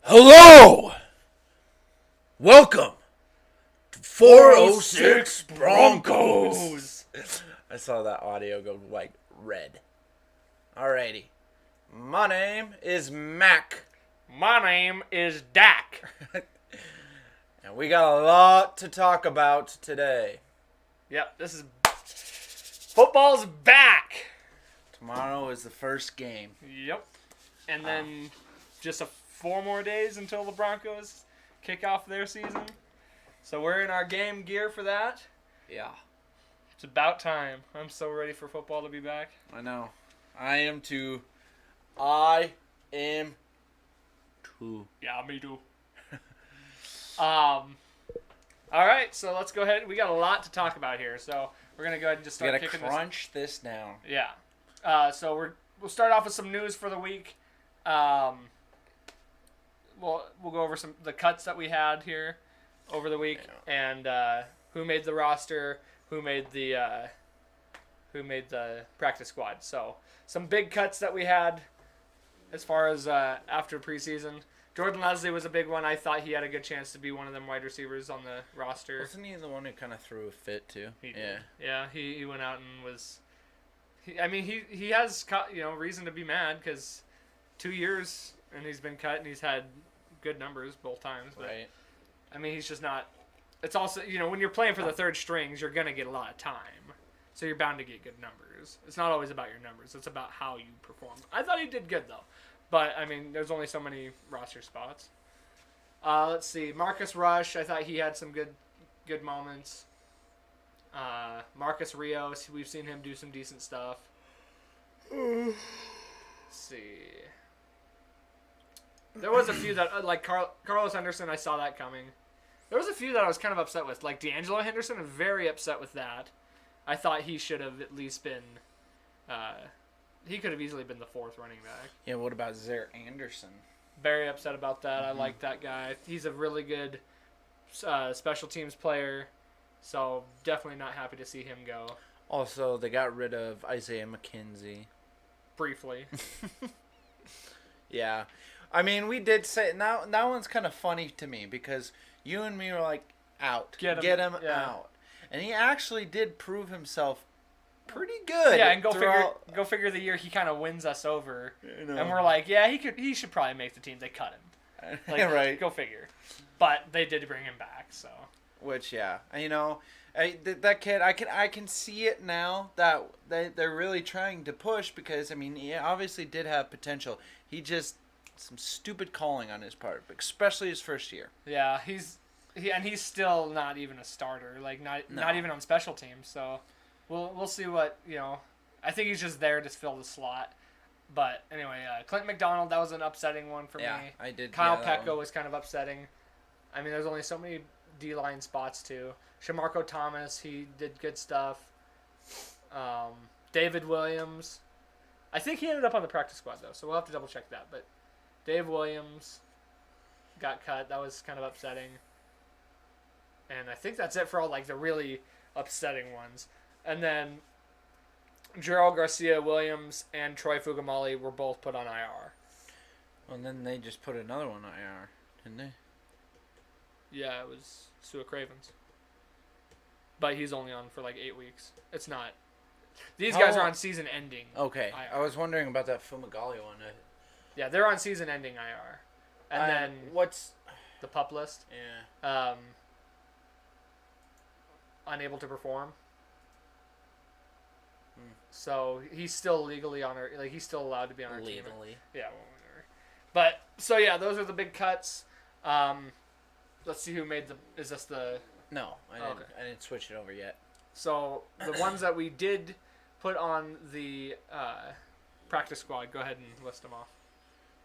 Hello! Welcome to 406 Broncos! I saw that audio go like red. Alrighty. My name is Mac. My name is Dak. And we got a lot to talk about today. Yep, this is... Football's back! Tomorrow is the first game. Yep. And then just 4 more days until the Broncos kick off their season. So we're in our game gear for that. Yeah. It's about time. I'm so ready for football to be back. I know. I am too. Yeah, me too. All right, so let's go ahead. We got a lot to talk about here, so we're gonna go ahead and just start kicking this. We gotta crunch this down. Yeah. So we'll start off with some news for the week. We'll go over the cuts that we had here over the week, and who made the roster, who made the practice squad. So some big cuts that we had as far as after preseason. Jordan Leslie was a big one. I thought he had a good chance to be one of them wide receivers on the roster. Wasn't he the one who kind of threw a fit too? Yeah. He went out and was. He has reason to be mad because 2 years and he's been cut and he's had good numbers both times. But, right. I mean, he's just not. It's also when you're playing for the third strings, you're gonna get a lot of time, so you're bound to get good numbers. It's not always about your numbers; it's about how you perform. I thought he did good though. But, there's only so many roster spots. Let's see. Marcus Rush, I thought he had some good moments. Marcus Rios, we've seen him do some decent stuff. Let's see. There was a few that, like Carlos Henderson, I saw that coming. There was a few that I was kind of upset with. Like D'Angelo Henderson, I'm very upset with that. I thought he should have at least been... he could have easily been the 4th running back. Yeah, what about Zaire Anderson? Very upset about that. I like that guy. He's a really good special teams player, so definitely not happy to see him go. Also, they got rid of Isaiah McKenzie. Briefly. Yeah. We did say... Now, that one's kind of funny to me because you and me were like, out. Get him out. And he actually did prove himself pretty good. Yeah, and go figure the year he kind of wins us over. And we're like, yeah, he should probably make the team. They cut him. Like, right. Go figure. But they did bring him back, so. Which, yeah. That kid, I can see it now that they're really trying to push because, he obviously did have potential. He just, some stupid calling on his part, especially his first year. Yeah, he's still not even a starter, like not even on special teams, so we'll see what, I think he's just there to fill the slot. But anyway, Clint McDonald, that was an upsetting one for me. Yeah, I did. Kyle Pecco was kind of upsetting. There's only so many D-line spots too. Shamarko Thomas, he did good stuff. David Williams, I think he ended up on the practice squad though, so we'll have to double check that. But Dave Williams got cut. That was kind of upsetting. And I think that's it for all the really upsetting ones. And then Gerald Garcia Williams and Troy Fugamali were both put on IR. Well, and then they just put another one on IR, didn't they? Yeah, it was Sua Cravens. But he's only on for 8 weeks. It's not. These guys are on season ending. Okay. IR. I was wondering about that Fumagalli one. Yeah, they're on season ending IR. And then what's the PUP list? Yeah. Unable to perform. So he's still legally on our, he's still allowed to be on our team. Legally. Yeah, well, whatever. But so yeah, those are the big cuts. Let's see who made is this the... No, I didn't switch it over yet. So the ones that we did put on the practice squad, go ahead and list them off.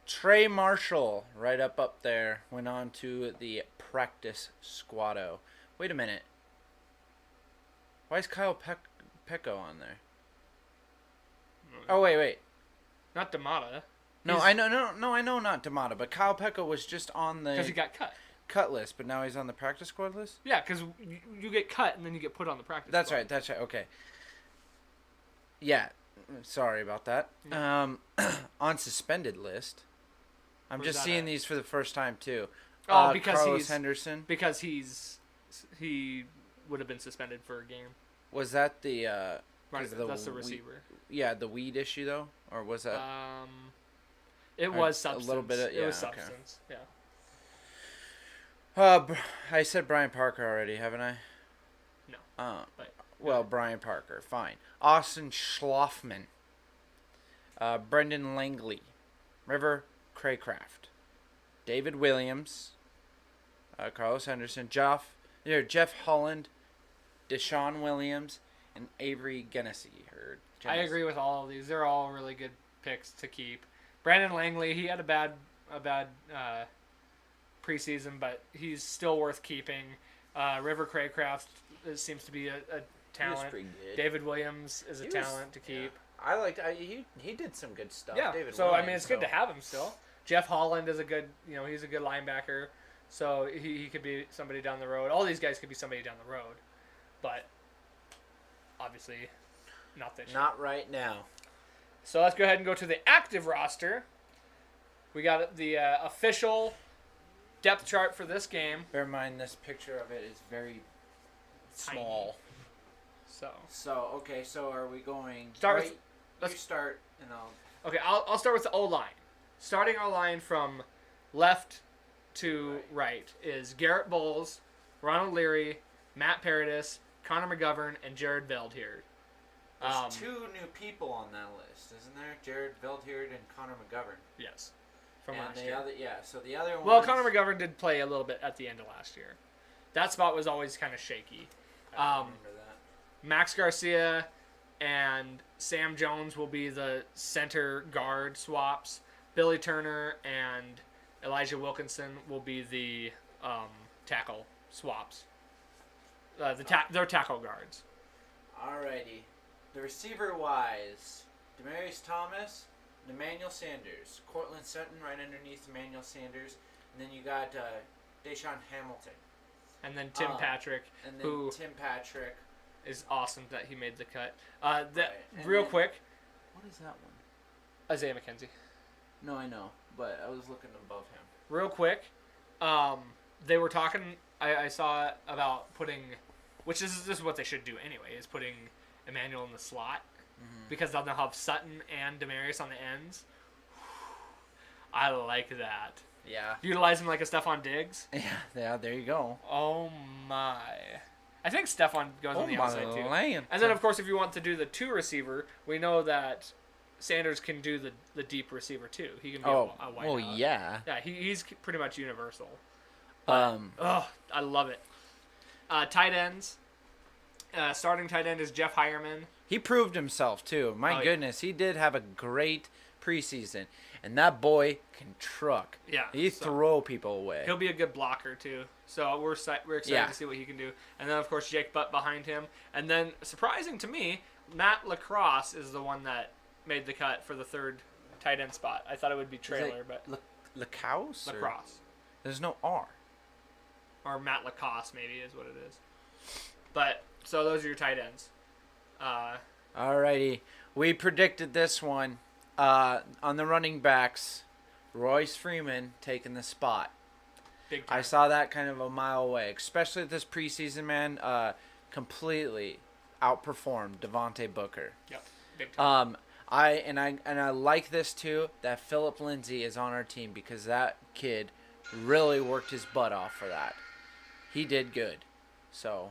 Trey Marshall, right up there, went on to the practice squado. Wait a minute. Why is Kyle Pecco on there? Oh, wait. Not D'Amata. No, I know not D'Amata, but Kyle Pecco was just on the... Because he got cut list, but now he's on the practice squad list? Yeah, because you get cut and then you get put on the practice squad. That's right, okay. Yeah, sorry about that. Yeah. On suspended list, I'm Where's just that seeing at? these for the first time too. Oh, because Carlos Henderson. Because he would have been suspended for a game. Was that the? Right, that's the weed- receiver. Yeah, the weed issue though, or was that? It Or was a substance. little bit of- It was yeah, okay. substance. Yeah. I said Brian Parker already, haven't I? No. But, Well, Brian Parker, fine. Austin Schloffman. Brendan Langley. River Craycraft. David Williams. Carlos Henderson. Jeff Holland. Deshaun Williams. And Avery Genesee. I agree with all of these. They're all really good picks to keep. Brandon Langley, he had a bad preseason, but he's still worth keeping. River Craycraft seems to be a talent. pretty good. David Williams is a talent to keep. Yeah. He did some good stuff. Yeah. David So Williams, I mean, it's good to have him still. Jeff Holland is a good, he's a good linebacker. So he could be somebody down the road. All these guys could be somebody down the road, but obviously not this year. Not right now. So let's go ahead and go to the active roster. We got the official depth chart for this game. Bear in mind, this picture of it is very small. So okay. So are we going? You start, and I'll. Okay, I'll start with the O line. Starting our line from left to right is Garrett Bowles, Ronald Leary, Matt Paradis, Connor McGovern, and Jared Veldheer. There's two new people on that list, isn't there? Jared Veldheer and Connor McGovern. Yes, from And last the year. other, so the other one. Well, Connor McGovern did play a little bit at the end of last year. That spot was always kind of shaky. I don't remember that. Max Garcia and Sam Jones will be the center guard swaps. Billy Turner and Elijah Wilkinson will be the tackle swaps. They're tackle guards. Alrighty. The receiver wise, Demarius Thomas, Emmanuel Sanders, Cortland Sutton right underneath Emmanuel Sanders, and then you got Deshaun Hamilton. And then Tim Patrick, and then who Tim Patrick is awesome that he made the cut. Right. Real quick, what is that one? Isaiah McKenzie. No, I know, but I was looking above him. Real quick, they were talking. I saw about putting, which this is what they should do anyway, is putting Emmanuel in the slot, because they'll now have Sutton and Demarius on the ends. I like that. Yeah. Utilize him like a Stephon Diggs. Yeah. There you go. Oh my! I think Stephon goes on the outside too. Land. And then of course, if you want to do the two receiver, we know that Sanders can do the deep receiver too. He can be a wide out. Yeah. Yeah, he's pretty much universal. Oh, I love it. Tight ends. Starting tight end is Jeff Hireman. he proved himself too. My goodness, he did have a great preseason, and that boy can truck. Yeah, He throw people away. He'll be a good blocker too. So we're excited to see what he can do. And then of course Jake Butt behind him. And then surprising to me, Matt Lacrosse is the one that made the cut for the third tight end spot. I thought it would be Trailer, but Lacrosse? Lacrosse. There's no R. Or Matt Lacoste maybe is what it is. But so those are your tight ends. Alrighty, we predicted this one. On the running backs, Royce Freeman taking the spot. Big time. I saw that kind of a mile away, especially this preseason, man. Completely outperformed Devontae Booker. Yep. Big time. I like this too, that Philip Lindsay is on our team, because that kid really worked his butt off for that. He did good. So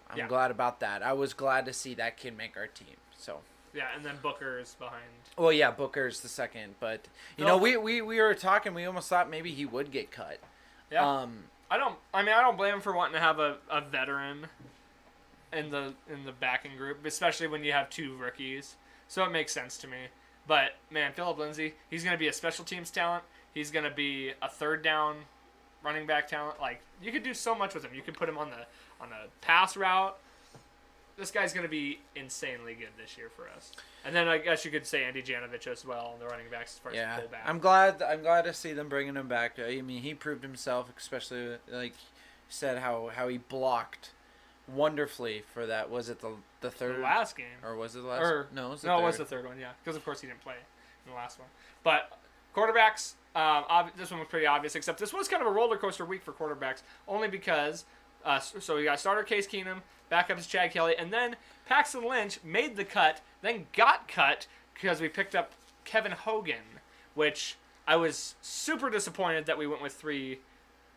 I'm glad about that. I was glad to see that kid make our team. So yeah, and then Booker is behind. well, yeah, Booker's the second, but we were talking, we almost thought maybe he would get cut. Yeah. I don't blame him for wanting to have a veteran in the backing group, especially when you have two rookies. So it makes sense to me. But man, Philip Lindsay, he's going to be a special teams talent. He's going to be a third down running back talent. Like, you could do so much with him. You could put him on a pass route. This guy's going to be insanely good this year for us. And then I guess you could say Andy Janovich as well on the running backs as far as the fullback. I'm glad to see them bringing him back. I mean, he proved himself, especially like you said how he blocked wonderfully for that. Was it the third? The last game. Or was it the last? It No, it was the third one, yeah. Because, of course, he didn't play in the last one. But quarterbacks, This one was pretty obvious, except this was kind of a roller coaster week for quarterbacks, only because so we got starter Case Keenum, backup is Chad Kelly, and then Paxton Lynch made the cut, then got cut because we picked up Kevin Hogan, which I was super disappointed that we went with 3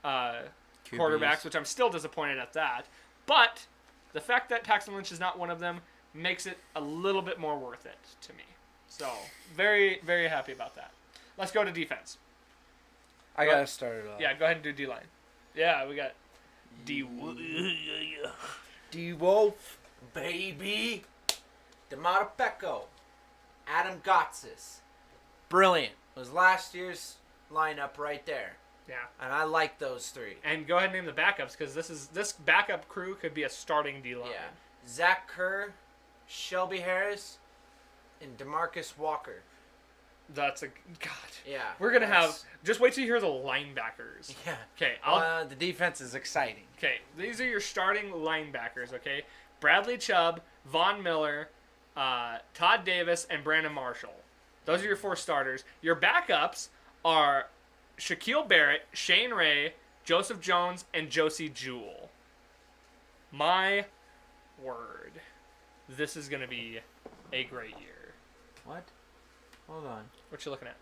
quarterbacks, which I'm still disappointed at that. But the fact that Paxton Lynch is not one of them makes it a little bit more worth it to me. So very, very happy about that. Let's go to defense. I got to start it off. Yeah, go ahead and do D-line. Yeah, we got D-Wolf, baby. Dematopeko. Adam Gotsis. Brilliant. It was last year's lineup right there. Yeah. And I like those 3. And go ahead and name the backups, because this backup crew could be a starting D-line. Yeah. Zach Kerr, Shelby Harris, and DeMarcus Walker. That's a... God. Yeah. We're going to have... Just wait till you hear the linebackers. Yeah. Okay. The defense is exciting. Okay. These are your starting linebackers, okay? Bradley Chubb, Von Miller, Todd Davis, and Brandon Marshall. Those are your 4 starters. Your backups are Shaquille Barrett, Shane Ray, Joseph Jones, and Josie Jewell. My word. This is going to be a great year. What? Hold on. What you looking at?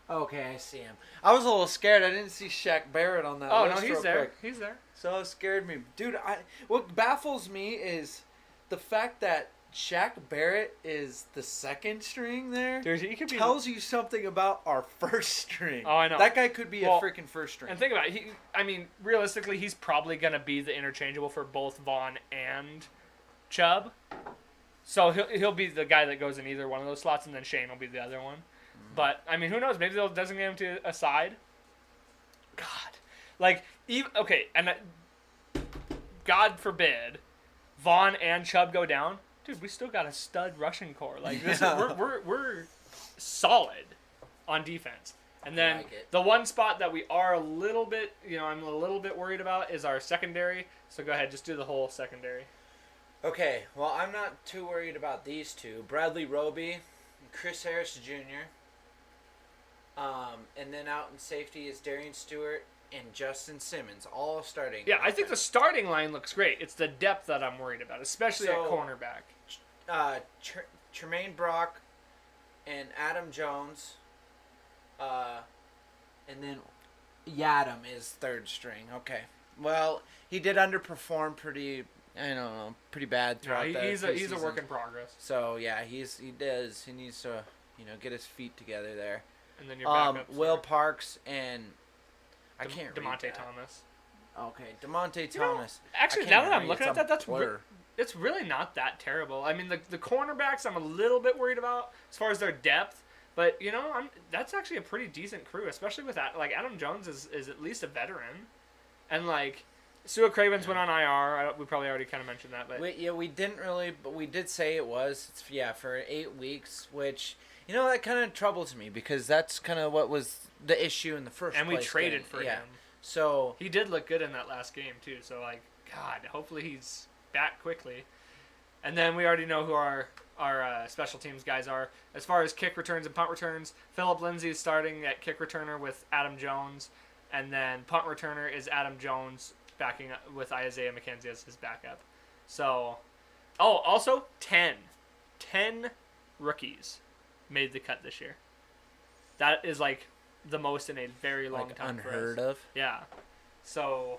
Okay, I see him. I was a little scared. I didn't see Shaq Barrett on that list. Oh, no, he's there. Quick. He's there. So it scared me. Dude, what baffles me is the fact that Shaq Barrett is the 2nd string there. Dude, he could be... tells you something about our 1st string. Oh, I know. That guy could be a freaking 1st string. And think about it. Realistically, he's probably going to be the interchangeable for both Vaughn and Chubb. So he'll be the guy that goes in either one of those slots, and then Shane will be the other one. But, who knows? Maybe they'll designate him to a side. God. And God forbid, Vaughn and Chubb go down. Dude, we still got a stud rushing core. We're solid on defense. And then the one spot that we are a little bit, I'm a little bit worried about is our secondary. So go ahead, just do the whole secondary. Okay, well, I'm not too worried about these 2. Bradley Roby, Chris Harris Jr., and then out in safety is Darian Stewart and Justin Simmons, all starting. Yeah, I think the starting line looks great. It's the depth that I'm worried about, especially at cornerback. Tremaine Brock and Adam Jones, and then Yadam is 3rd string. Okay. Well, he did underperform pretty bad throughout the he's a work in progress. So yeah, he needs to get his feet together there. And then your backups Will Parks and I can't read DeMonte that. Thomas. Okay, DeMonte Thomas. Actually, now that I'm looking at that, it's really not that terrible. The cornerbacks I'm a little bit worried about as far as their depth, but that's actually a pretty decent crew, especially with that. Like Adam Jones is at least a veteran, and Sua Cravens went on IR. We probably already kind of mentioned that, but we didn't really, but we did say it was for 8 weeks, which that kind of troubles me because that's kind of what was the issue in the first place. And we traded for him. So he did look good in that last game too. So God, hopefully he's back quickly. And then we already know who our special teams guys are. As far as kick returns and punt returns, Philip Lindsay is starting at kick returner with Adam Jones, and then punt returner is Adam Jones backing up with Isaiah McKenzie as his backup. So, also 10 rookies made the cut this year. That is the most in a very long time for us. Unheard of. Yeah. So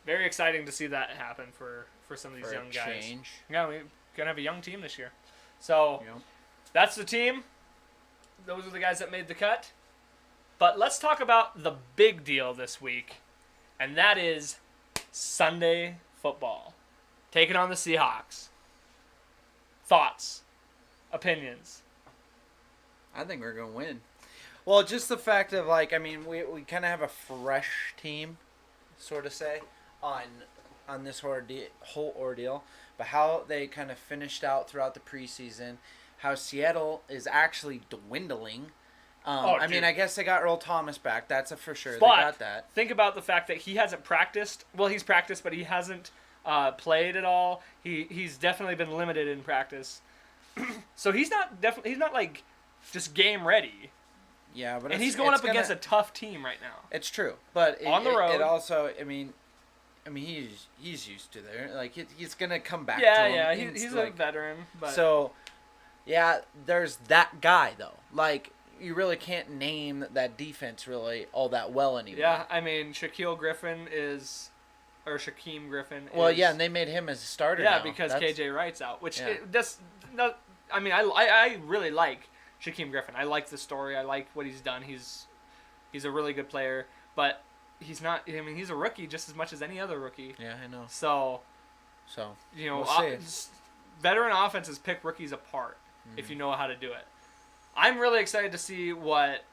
very exciting to see that happen for some of these young guys. Change. Yeah, we're gonna have a young team this year. So that's the team. Those are the guys that made the cut. But let's talk about the big deal this week, and that is Sunday football. Taking on the Seahawks. Thoughts, opinions. I think we're going to win. Well, just the fact of, we kind of have a fresh team, sort of say, on this whole ordeal. But how they kind of finished out throughout the preseason, how Seattle is actually dwindling. I guess they got Earl Thomas back. That's for sure. But they got that. Think about the fact that he hasn't practiced. Well, he's practiced, but he hasn't played at all. He's definitely been limited in practice. So he's not like just game ready. Yeah, but And he's going up against a tough team right now. It's true, but on the road. It also, I mean, he's used to there. Like he's gonna come back. Yeah, to him. yeah, he's a veteran. But so, yeah, there's that guy though. Like you really can't name that defense really all that well anymore. Yeah, I mean Shaquem Griffin is. Well, yeah, and they made him as a starter. Yeah, now. because KJ Wright's out, which Yeah. I mean, I really like Shaquem Griffin. I like the story. I like what he's done. He's a really good player, but he's not. I mean, he's a rookie just as much as any other rookie. Yeah, I know. So you know, veteran offenses pick rookies apart if you know how to do it. I'm really excited to see what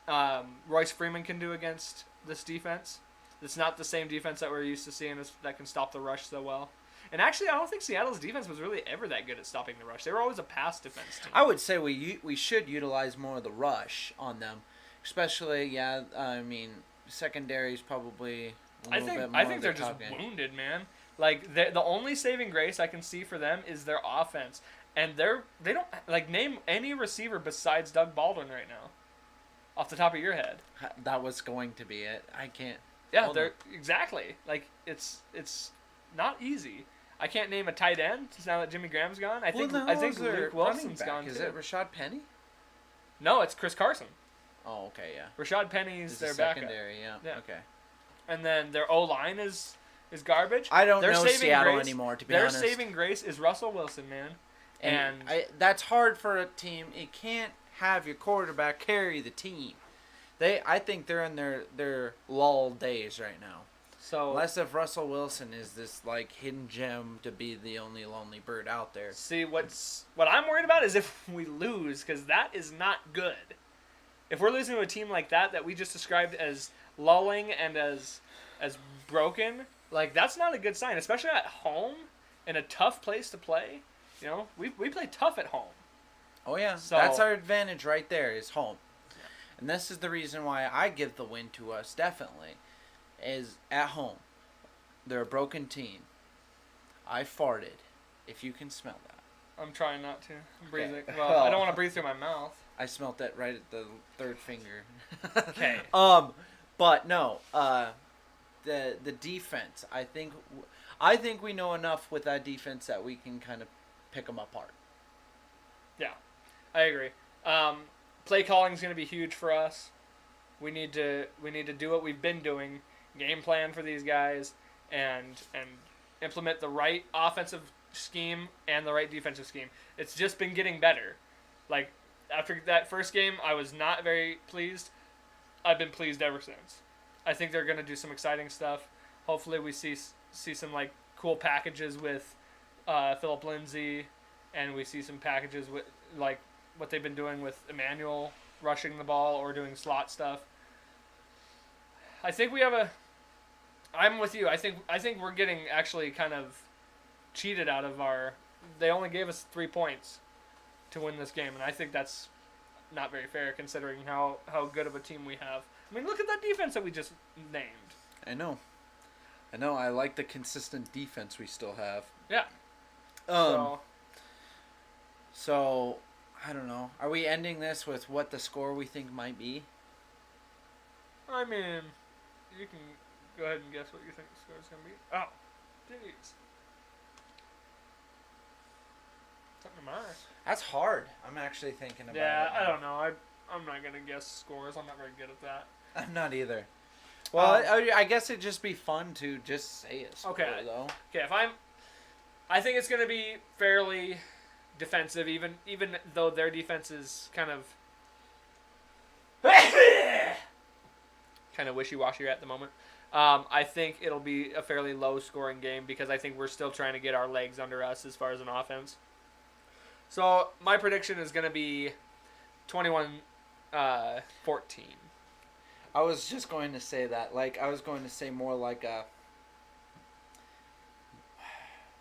Royce Freeman can do against this defense. It's not the same defense that we're used to seeing that can stop the rush so well. And actually, I don't think Seattle's defense was really ever that good at stopping the rush. They were always a pass defense team. I would say we should utilize more of the rush on them, especially I mean secondary is probably a little bit more. I think they're just wounded, man. Like the only saving grace I can see for them is their offense, and they don't like name any receiver besides Doug Baldwin right now, off the top of your head. That was going to be it. I can't. Yeah, they're exactly like it's not easy. I can't name a tight end now that Jimmy Graham's gone. I think Luke Wilson's gone too. Is it Rashad Penny? No, it's Chris Carson. Oh, okay, yeah. Rashad Penny's their backup. Secondary, yeah. Okay. And then their O-line is garbage. I don't know Seattle anymore, to be honest. Their saving grace is Russell Wilson, man. And that's hard for a team. You can't have your quarterback carry the team. I think they're in their lull days right now. So unless if Russell Wilson is this like hidden gem to be the only lonely bird out there. See, what I'm worried about is if we lose, because that is not good. If we're losing to a team like that we just described as lulling and as broken, like that's not a good sign, especially at home in a tough place to play. You know, we play tough at home. Oh yeah, so that's our advantage right there is home. And this is the reason why I give the win to us, definitely, is at home. They're a broken team. I farted, if you can smell that. I'm trying not to. I'm breathing. Okay. Well, I don't want to breathe through my mouth. I smelt that right at the third finger. Okay. But no, the defense, I think we know enough with that defense that we can kind of pick them apart. Yeah, I agree. Play calling is going to be huge for us. We need to do what we've been doing, game plan for these guys, and implement the right offensive scheme and the right defensive scheme. It's just been getting better. Like after that first game, I was not very pleased. I've been pleased ever since. I think they're going to do some exciting stuff. Hopefully, we see some like cool packages with Philip Lindsay, and we see some packages with like what they've been doing with Emmanuel rushing the ball or doing slot stuff. I think we have I'm with you. I think we're getting actually kind of cheated out of our. They only gave us 3 points to win this game, and I think that's not very fair considering how good of a team we have. I mean, look at that defense that we just named. I know. I like the consistent defense we still have. Yeah. So I don't know. Are we ending this with what the score we think might be? I mean, you can go ahead and guess what you think the score is going to be. Oh, jeez. Something to mind. That's hard. I'm actually thinking about it. Yeah, I don't know. I'm not going to guess scores. I'm not very good at that. I'm not either. Well, I guess it'd just be fun to just say it. Okay. Though. Okay, I think it's going to be fairly defensive, even though their defense is kind of wishy-washy at the moment. I think it'll be a fairly low-scoring game because I think we're still trying to get our legs under us as far as an offense. So my prediction is going to be 21-14. I was just going to say that. Like, I was going to say more like a...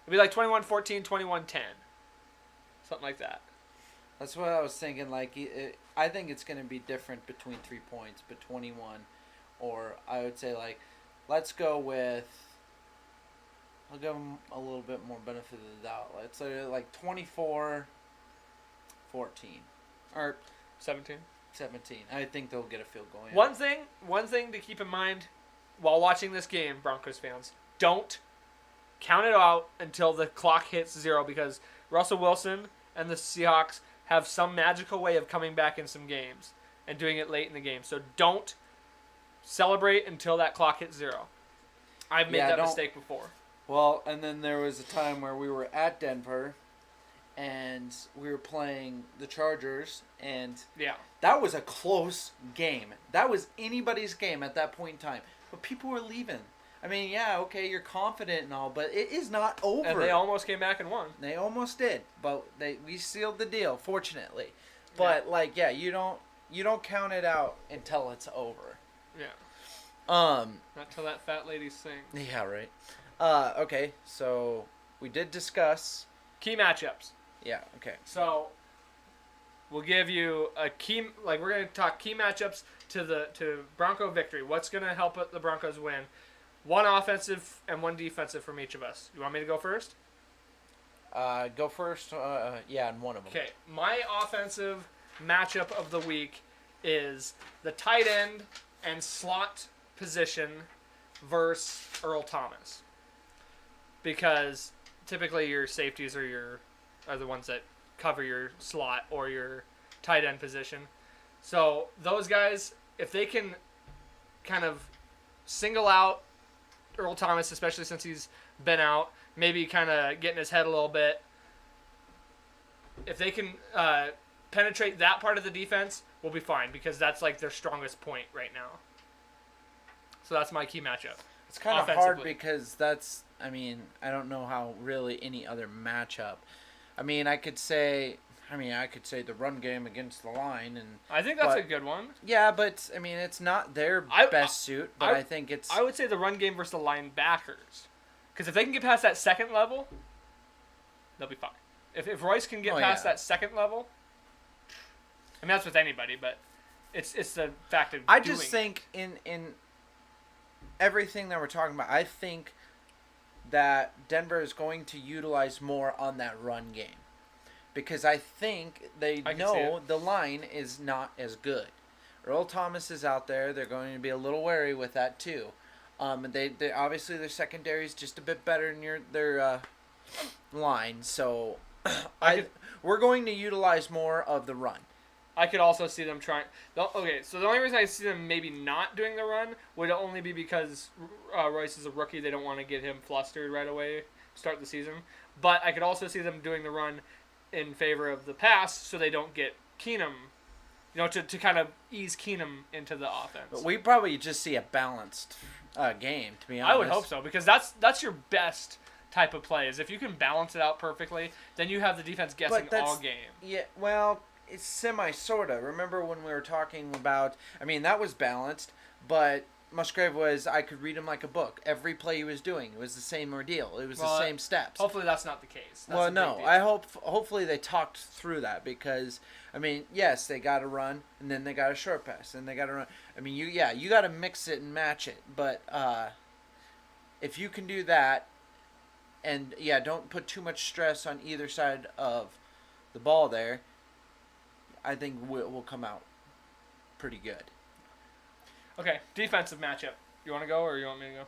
It'd be like 21-14, 21-10. Something like that. That's what I was thinking. Like, I think it's going to be different between 3 points, but 21. Or I would say, like, let's go with... I'll give them a little bit more benefit of the doubt. Let's say, like, 24... 14. Or 17. 17. I think they'll get a field goal. Yeah. One thing to keep in mind while watching this game, Broncos fans, don't count it out until the clock hits 0 because Russell Wilson and the Seahawks have some magical way of coming back in some games and doing it late in the game. So don't celebrate until that clock hits 0. I've made that mistake before. Well, and then there was a time where we were at Denver and we were playing the Chargers, and that was a close game. That was anybody's game at that point in time. But people were leaving. I mean, yeah, okay, you're confident and all, but it is not over. And they almost came back and won. They almost did, but we sealed the deal, fortunately. But you don't count it out until it's over. Yeah. Not till that fat lady sings. Yeah, right. Okay, so we did discuss key matchups. Yeah, okay. So we'll give you a key, we're going to talk key matchups to Bronco victory. What's going to help the Broncos win? One offensive and one defensive from each of us. You want me to go first? Go first. And one of them. Okay, my offensive matchup of the week is the tight end and slot position versus Earl Thomas. Because typically your safeties are the ones that cover your slot or your tight end position. So those guys, if they can kind of single out Earl Thomas, especially since he's been out, maybe kind of get in his head a little bit. If they can penetrate that part of the defense, we'll be fine because that's their strongest point right now. So that's my key matchup. It's kind of hard because I don't know how really any other matchup. I could say the run game against the line, and I think that's a good one. Yeah, but it's not their best suit. But I think it's. I would say the run game versus the linebackers, because if they can get past that second level, they'll be fine. If Royce can get past that second level, that's with anybody, but it's the fact of. I just think in everything that we're talking about, I think that Denver is going to utilize more on that run game. Because I think they know the line is not as good. Earl Thomas is out there. They're going to be a little wary with that too. They obviously their secondary is just a bit better than their line. So we're going to utilize more of the run. I could also see them trying. Okay, so the only reason I see them maybe not doing the run would only be because Royce is a rookie. They don't want to get him flustered right away, start the season. But I could also see them doing the run in favor of the pass so they don't get Keenum, to kind of ease Keenum into the offense. But we probably just see a balanced game, to be honest. I would hope so, because that's your best type of play, is if you can balance it out perfectly, then you have the defense guessing all game. Yeah, well, it's sort of. Remember when we were talking about, that was balanced, but Musgrave I could read him like a book. Every play he was doing, it was the same ordeal. It was the same steps. Hopefully that's not the case. Hopefully they talked through that because, yes, they got to run, and then they got a short pass, and they got to run. You got to mix it and match it. But if you can do that, and, don't put too much stress on either side of the ball there, I think we'll come out pretty good. Okay, defensive matchup. You want to go or you want me to go?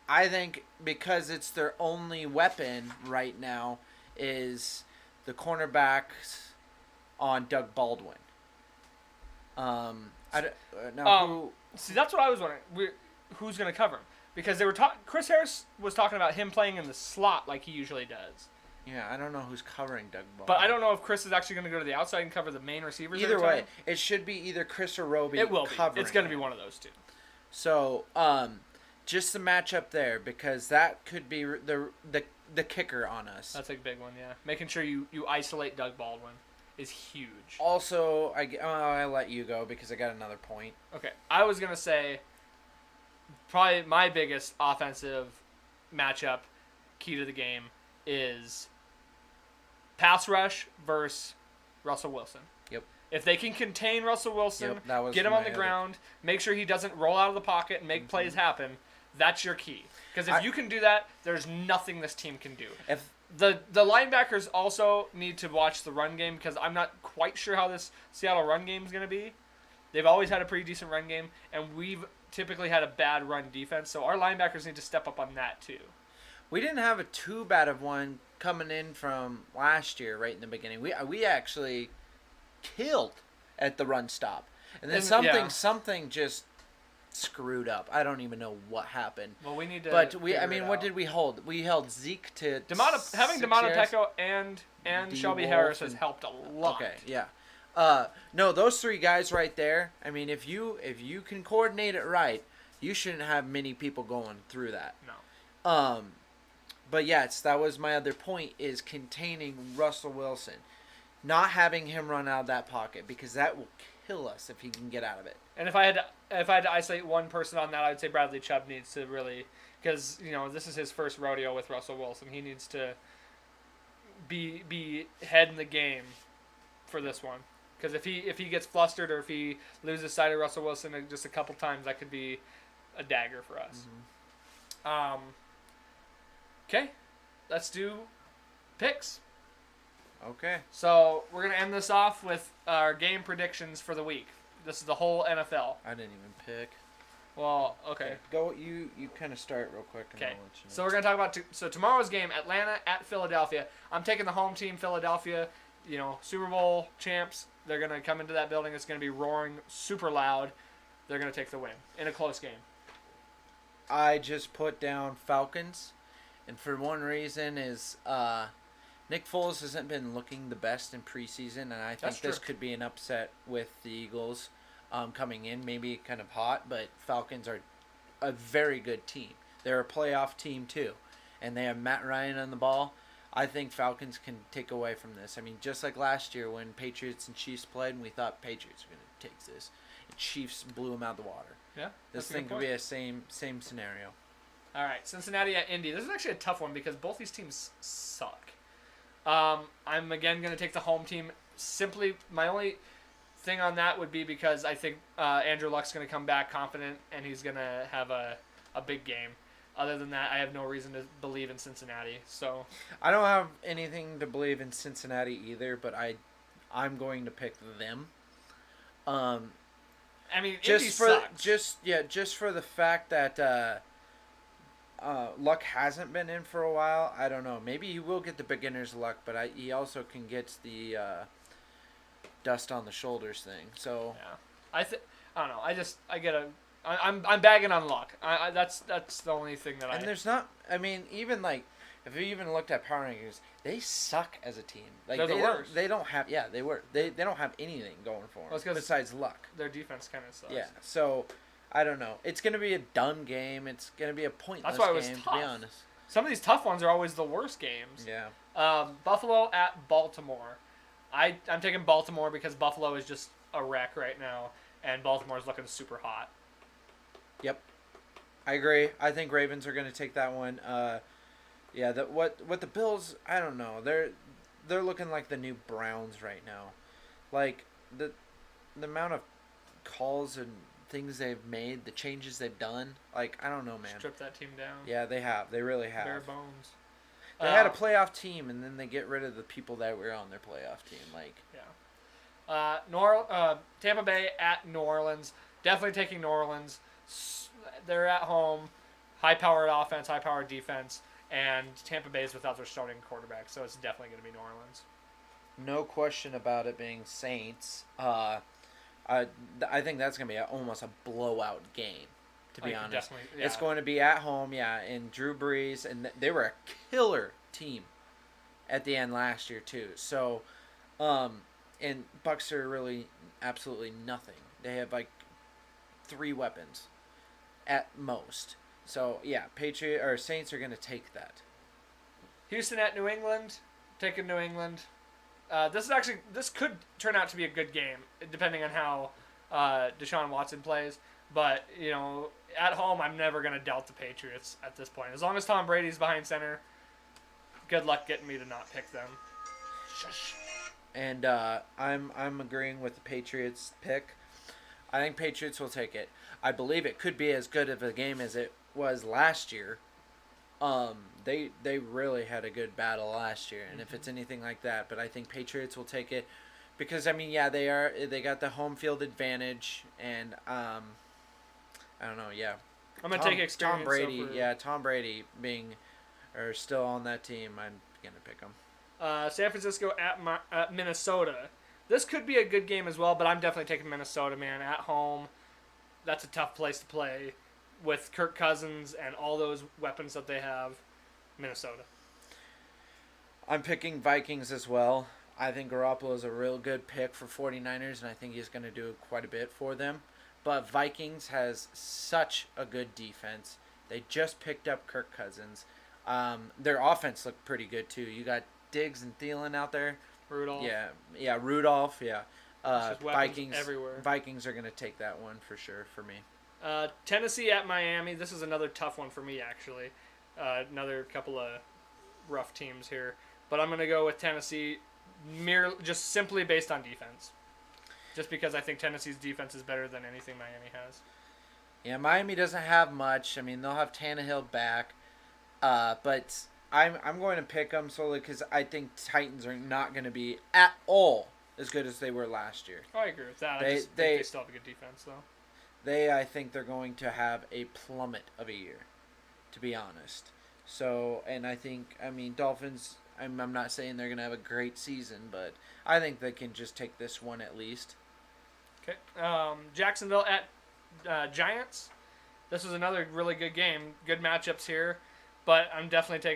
I think because it's their only weapon right now is the cornerbacks on Doug Baldwin. See, that's what I was wondering. Who's going to cover him? Because they were Chris Harris was talking about him playing in the slot like he usually does. Yeah, I don't know who's covering Doug Baldwin. But I don't know if Chris is actually going to go to the outside and cover the main receivers. Either way, it should be either Chris or Roby. It will be. It's going to be one of those two. So, just the matchup there, because that could be the kicker on us. That's a big one, yeah. Making sure you isolate Doug Baldwin is huge. Also, I'll let you go because I got another point. Okay, I was going to say probably my biggest offensive matchup, key to the game, is pass rush versus Russell Wilson. Yep. If they can contain Russell Wilson, get him on the ground, make sure he doesn't roll out of the pocket and make plays happen, that's your key. Because if you can do that, there's nothing this team can do. The linebackers also need to watch the run game because I'm not quite sure how this Seattle run game is going to be. They've always had a pretty decent run game, and we've typically had a bad run defense. So our linebackers need to step up on that too. We didn't have a too bad of one coming in from last year, right in the beginning. We actually killed at the run stop, and then something just screwed up. I don't even know what happened. Well, we need to. But what did we hold? We held Zeke to having Demono Pecco and Shelby Harris has helped a lot. Okay, yeah. No, those three guys right there. I mean, if you can coordinate it right, you shouldn't have many people going through that. No. But yes, that was my other point: is containing Russell Wilson, not having him run out of that pocket because that will kill us if he can get out of it. And if I had to isolate one person on that, I'd say Bradley Chubb needs to really, because this is his first rodeo with Russell Wilson. He needs to be head in the game for this one. Because if he gets flustered or if he loses sight of Russell Wilson just a couple times, that could be a dagger for us. Mm-hmm. Okay, let's do picks. Okay. So we're gonna end this off with our game predictions for the week. This is the whole NFL. I didn't even pick. Well, okay. Go. You kind of start real quick. And Okay. I'll let you know. So we're gonna talk about tomorrow's game: Atlanta at Philadelphia. I'm taking the home team, Philadelphia. Super Bowl champs. They're gonna come into that building. It's gonna be roaring, super loud. They're gonna take the win in a close game. I just put down Falcons, and for one reason is Nick Foles hasn't been looking the best in preseason, and I think this could be an upset with the Eagles coming in, maybe kind of hot, but Falcons are a very good team. They're a playoff team too, and they have Matt Ryan on the ball. I think Falcons can take away from this. I mean, just like last year when Patriots and Chiefs played, and we thought Patriots were going to take this, and Chiefs blew them out of the water. Yeah, this thing could be a same scenario. All right, Cincinnati at Indy. This is actually a tough one because both these teams suck. I'm again going to take the home team. Simply, my only thing on that would be because I think Andrew Luck's going to come back confident and he's going to have a big game. Other than that, I have no reason to believe in Cincinnati. So I don't have anything to believe in Cincinnati either, but I'm going to pick them. I mean, just Indy sucks. Just just for the fact that Luck hasn't been in for a while. I don't know. Maybe he will get the beginner's luck, but he also can get the dust on the shoulders thing. So yeah, I don't know. I'm bagging on Luck. That's the only thing that And there's not. I mean, even like if you even looked at power rankings, they suck as a team. Like they're the worst. They don't have. Yeah, they were. They don't have anything going for them besides luck. Their defense kind of sucks. Yeah. So I don't know. It's gonna be a dumb game. It's gonna be a pointless That's why it was game. tough. To be honest. Some of these tough ones are always the worst games. Yeah. Buffalo at Baltimore. I'm taking Baltimore because Buffalo is just a wreck right now, and Baltimore is looking super hot. Yep, I agree. I think Ravens are going to take that one. Yeah, what the Bills? I don't know. They're looking like the new Browns right now. Like the amount of calls and things they've made, the changes they've done. Like I don't know, man. Strip that team down. Yeah, they have. They really have. Bare bones. They had a playoff team, and then they get rid of the people that were on their playoff team. Like yeah. Tampa Bay at New Orleans. Definitely taking New Orleans. They're at home, high-powered offense, high-powered defense, and Tampa Bay is without their starting quarterback, so it's definitely going to be New Orleans. No question about it being Saints. I think that's going to be almost a blowout game, to be honest. Yeah. It's going to be at home, yeah, and Drew Brees, and they were a killer team at the end last year, too. So, and Bucks are really absolutely nothing. They have, 3 weapons at most. So yeah, Saints are gonna take that. Houston at New England, taking New England. This could turn out to be a good game, depending on how Deshaun Watson plays. But at home, I'm never gonna doubt the Patriots at this point. As long as Tom Brady's behind center, good luck getting me to not pick them. Shush. And I'm agreeing with the Patriots pick. I think Patriots will take it. I believe it could be as good of a game as it was last year. They really had a good battle last year, and if it's anything like that, but I think Patriots will take it because I mean, yeah, they got the home field advantage, and I don't know, yeah. I'm gonna take experience. Tom Brady, yeah, Tom Brady being or still on that team, I'm gonna pick him. San Francisco at Minnesota. This could be a good game as well, but I'm definitely taking Minnesota, man. At home, that's a tough place to play with Kirk Cousins and all those weapons that they have. Minnesota. I'm picking Vikings as well. I think Garoppolo is a real good pick for 49ers, and I think he's going to do quite a bit for them. But Vikings has such a good defense. They just picked up Kirk Cousins. Their offense looked pretty good, too. You got Diggs and Thielen out there. Rudolph. Yeah, Rudolph, yeah. Vikings everywhere. Vikings are going to take that one for sure for me. Tennessee at Miami. This is another tough one for me, actually. Another couple of rough teams here. But I'm going to go with Tennessee just simply based on defense. Just because I think Tennessee's defense is better than anything Miami has. Yeah, Miami doesn't have much. I mean, they'll have Tannehill back. But I'm going to pick them solely because I think Titans are not going to be at all as good as they were last year. Oh, I agree with that. I just think they still have a good defense, though. I think they're going to have a plummet of a year, to be honest. So, and I think, I mean, Dolphins, I'm not saying they're going to have a great season, but I think they can just take this one at least. Okay. Jacksonville at Giants. This was another really good game. Good matchups here. But I'm definitely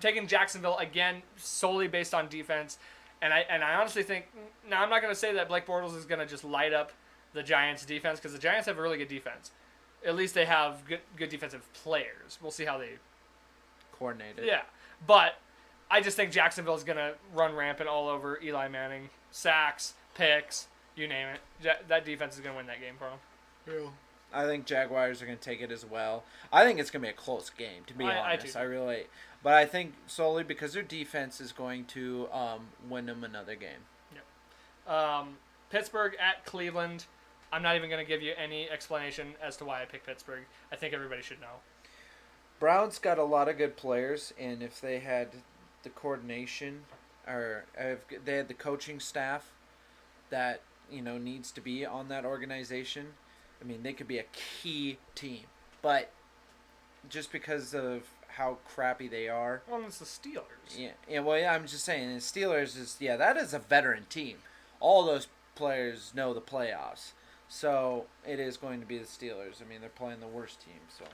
taking Jacksonville again solely based on defense. And I honestly think, now I'm not going to say that Blake Bortles is going to just light up the Giants' defense because the Giants have a really good defense. At least they have good defensive players. We'll see how they coordinate it. Yeah, but I just think Jacksonville is going to run rampant all over Eli Manning. Sacks, picks, you name it. That defense is going to win that game for them. Yeah. I think Jaguars are going to take it as well. I think it's going to be a close game, to be honest. I really, but I think solely because their defense is going to win them another game. Yep. Pittsburgh at Cleveland. I'm not even going to give you any explanation as to why I picked Pittsburgh. I think everybody should know. Browns got a lot of good players, and if they had the coordination or if they had the coaching staff that needs to be on that organization, I mean, they could be a key team. But just because of how crappy they are. Well, it's the Steelers. Yeah. Well, yeah. I'm just saying, the Steelers that is a veteran team. All those players know the playoffs. So it is going to be the Steelers. I mean, they're playing the worst team. So,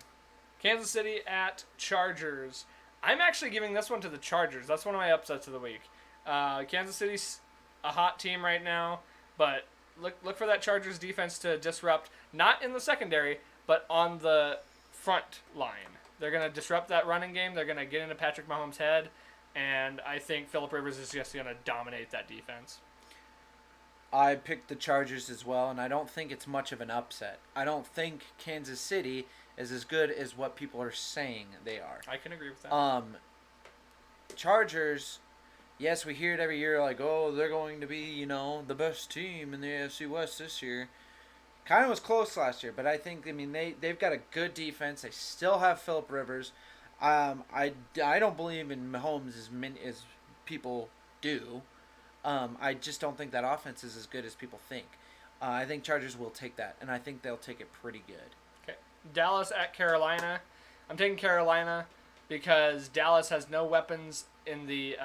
Kansas City at Chargers. I'm actually giving this one to the Chargers. That's one of my upsets of the week. Kansas City's a hot team right now, but look for that Chargers defense to disrupt, not in the secondary, but on the front line. They're going to disrupt that running game. They're going to get into Patrick Mahomes' head, and I think Phillip Rivers is just going to dominate that defense. I picked the Chargers as well, and I don't think it's much of an upset. I don't think Kansas City is as good as what people are saying they are. I can agree with that. Chargers, yes, we hear it every year, like, oh, they're going to be, the best team in the AFC West this year. Kind of was close last year, but I think, they've got a good defense. They still have Phillip Rivers. I don't believe in Mahomes as people do. I just don't think that offense is as good as people think. I think Chargers will take that, and I think they'll take it pretty good. Okay. Dallas at Carolina. I'm taking Carolina because Dallas has no weapons in the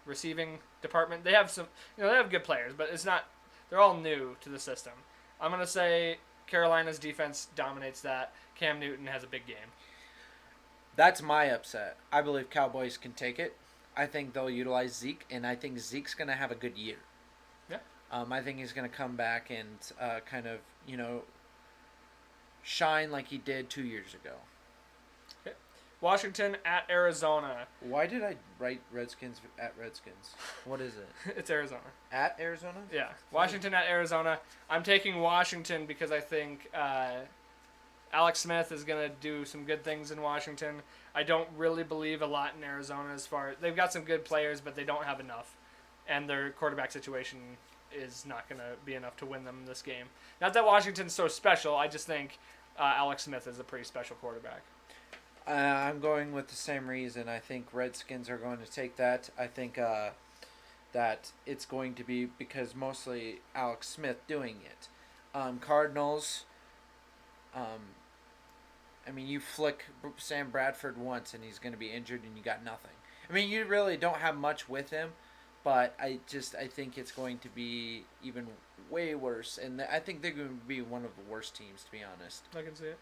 receiving department. They have some, they have good players, but it's not. They're all new to the system. I'm gonna say Carolina's defense dominates that. Cam Newton has a big game. That's my upset. I believe Cowboys can take it. I think they'll utilize Zeke, and I think Zeke's going to have a good year. Yeah. I think he's going to come back and kind of, shine like he did 2 years ago. Okay. Washington at Arizona. Why did I write Redskins at Redskins? What is it? It's Arizona. At Arizona? Yeah. Washington at Arizona. I'm taking Washington because I think Alex Smith is going to do some good things in Washington. I don't really believe a lot in Arizona as far as they've got some good players, but they don't have enough. And their quarterback situation is not going to be enough to win them this game. Not that Washington's so special. I just think Alex Smith is a pretty special quarterback. I'm going with the same reason. I think Redskins are going to take that. I think that it's going to be because mostly Alex Smith doing it. Cardinals. I mean, you flick Sam Bradford once and he's going to be injured and you got nothing. I mean, you really don't have much with him, but I think it's going to be even way worse. And I think they're going to be one of the worst teams, to be honest. I can see it.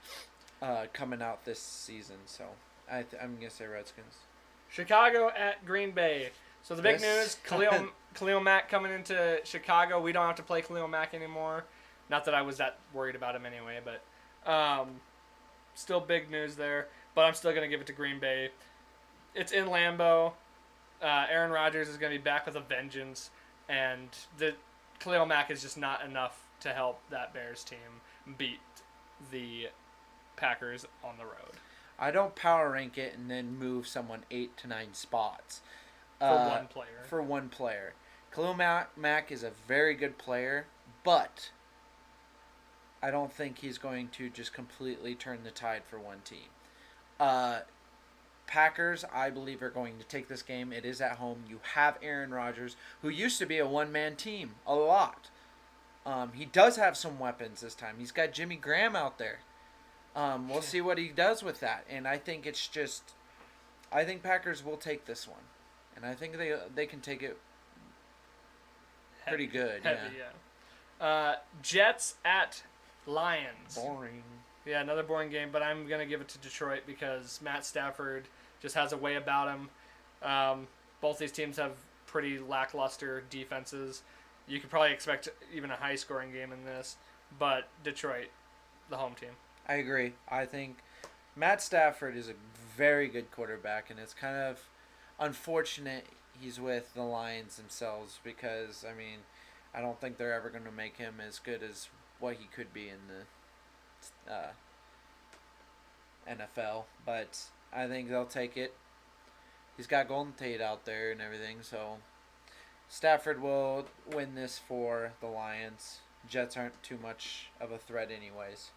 Coming out this season. So I'm going to say Redskins. Chicago at Green Bay. So the big news, Khalil Mack coming into Chicago. We don't have to play Khalil Mack anymore. Not that I was that worried about him anyway, but still big news there. But I'm still going to give it to Green Bay. It's in Lambeau. Aaron Rodgers is going to be back with a vengeance. And the Khalil Mack is just not enough to help that Bears team beat the Packers on the road. I don't power rank it and then move someone 8 to 9 spots. For one player. Khalil Mack is a very good player, but I don't think he's going to just completely turn the tide for one team. Packers, I believe, are going to take this game. It is at home. You have Aaron Rodgers, who used to be a one-man team a lot. He does have some weapons this time. He's got Jimmy Graham out there. We'll see what he does with that. And I think I think Packers will take this one. And I think they can take it pretty good. Heavy, yeah. Jets at Lions. Boring. Yeah, another boring game, but I'm going to give it to Detroit because Matt Stafford just has a way about him. Both these teams have pretty lackluster defenses. You could probably expect even a high-scoring game in this, but Detroit, the home team. I agree. I think Matt Stafford is a very good quarterback, and it's kind of unfortunate he's with the Lions themselves because, I mean, I don't think they're ever going to make him as good as what he could be in the NFL, but I think they'll take it. He's got Golden Tate out there and everything, so Stafford will win this for the Lions. Jets aren't too much of a threat anyways.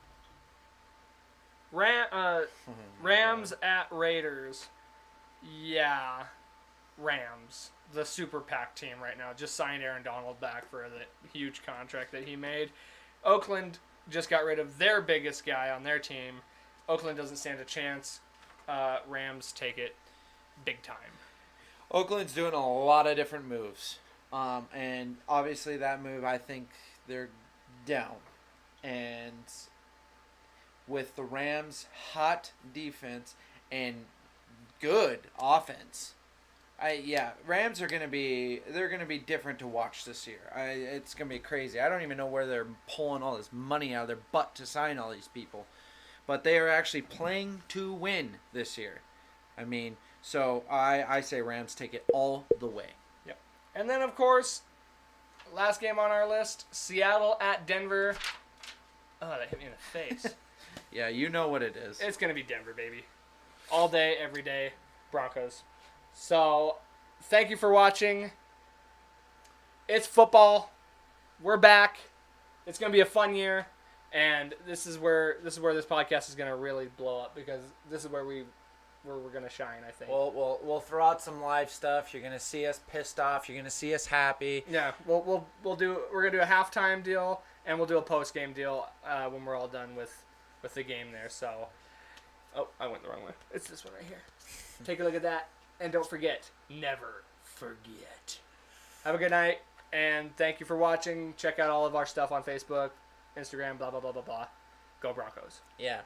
Rams at Raiders. Yeah, Rams. The super packed team right now. Just signed Aaron Donald back for the huge contract that he made. Oakland just got rid of their biggest guy on their team. Oakland doesn't stand a chance. Rams take it big time. Oakland's doing a lot of different moves. And obviously that move, I think they're down. And with the Rams' hot defense and good offense, Rams are gonna be different to watch this year. It's gonna be crazy. I don't even know where they're pulling all this money out of their butt to sign all these people, but they are actually playing to win this year. I mean, so I say Rams take it all the way. Yep. And then of course, last game on our list, Seattle at Denver. Oh, that hit me in the face. Yeah, you know what it is. It's gonna be Denver, baby. All day, every day, Broncos. So, thank you for watching. It's football. We're back. It's gonna be a fun year, and this is where this podcast is gonna really blow up because this is where we're gonna shine. I think. We'll throw out some live stuff. You're gonna see us pissed off. You're gonna see us happy. Yeah, we're gonna do a halftime deal and we'll do a post game deal when we're all done with the game there. So, oh, I went the wrong way. It's this one right here. Take a look at that. And don't forget, never forget. Have a good night, and thank you for watching. Check out all of our stuff on Facebook, Instagram, blah, blah, blah, blah, blah. Go Broncos. Yeah.